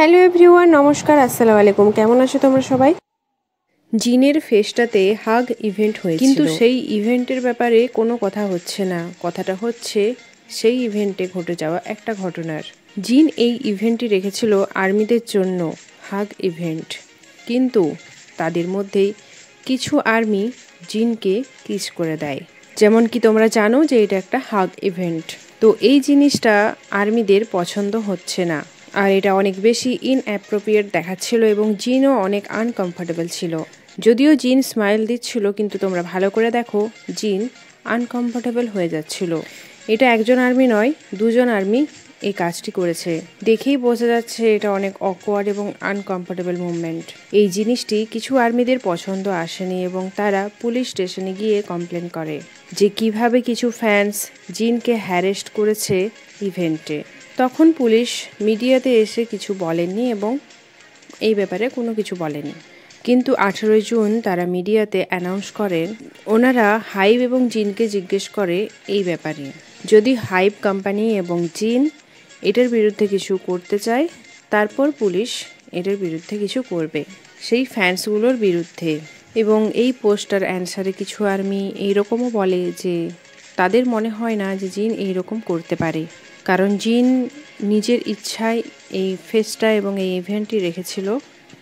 Hello everyone, নমস্কার, আসসালামু আলাইকুম। কেমন আছো তোমরা সবাই? জিনের ফেস্টাতে হাগ ইভেন্ট হয়েছিল, কিন্তু সেই ইভেন্টের ব্যাপারে কোনো কথা হচ্ছে না। কথাটা হচ্ছে সেই ইভেন্টে ঘটে যাওয়া একটা ঘটনার। জিন এই ইভেন্টটি রেখেছিল আর্মিদের জন্য, হাগ ইভেন্ট, কিন্তু তাদের মধ্যেই কিছু আর্মি জিনকে কিস করে দেয়। যেমন কি তোমরা জানো যে এটা একটা হাগ ইভেন্ট, তো এই জিনিসটা আর্মিদের পছন্দ হচ্ছে না, আর এটা অনেক বেশি ইনঅ্যাপ্রোপ্রিয়েট দেখাচ্ছিল এবং জিনও অনেক আনকমফোর্টেবল ছিল। যদিও জিন স্মাইল দিচ্ছিল, কিন্তু তোমরা ভালো করে দেখো জিন আনকমফোর্টেবল হয়ে যাচ্ছিল। এটা একজন আর্মি নয়, দুজন আর্মি এই কাজটি করেছে। দেখেই বোঝা যাচ্ছে এটা অনেক অকওয়ার্ড এবং আনকমফোর্টেবল মুভমেন্ট। এই জিনিসটি কিছু আর্মিদের পছন্দ আসেনি এবং তারা পুলিশ স্টেশনে গিয়ে কমপ্লেন করে যে কিভাবে কিছু ফ্যান্স জিনকে হ্যারেস্ট করেছে ইভেন্টে। তখন পুলিশ মিডিয়াতে এসে কিছু বলেননি এবং এই ব্যাপারে কোনো কিছু বলেনি, কিন্তু 18 জুন তারা মিডিয়াতে অ্যানাউন্স করেন ওনারা হাইব এবং জিনকে জিজ্ঞেস করে এই ব্যাপারে, যদি হাইব কোম্পানি এবং জিন এটার বিরুদ্ধে কিছু করতে চায় তারপর পুলিশ এটার বিরুদ্ধে কিছু করবে সেই ফ্যান্সগুলোর বিরুদ্ধে। এবং এই পোস্টার অ্যান্সারে কিছু আর্মি এইরকমও বলে যে তাদের মনে হয় না যে জিন এইরকম করতে পারে, কারণ জিন নিজের ইচ্ছায় এই ফেস্টা এবং এই ইভেন্টটি রেখেছিল।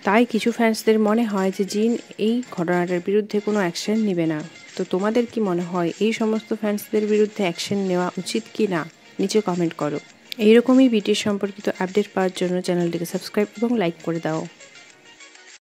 তাই কিছু ফ্যান্সদের মনে হয় যে জিন এই ঘটনাটার বিরুদ্ধে কোনো অ্যাকশন নেবে না। তো তোমাদের কি মনে হয় এই সমস্ত ফ্যান্সদের বিরুদ্ধে অ্যাকশন নেওয়া উচিত কি না? নিচে কমেন্ট করো। এইরকমই বিটিএস সম্পর্কিত আপডেট পাওয়ার জন্য চ্যানেলটিকে সাবস্ক্রাইব এবং লাইক করে দাও।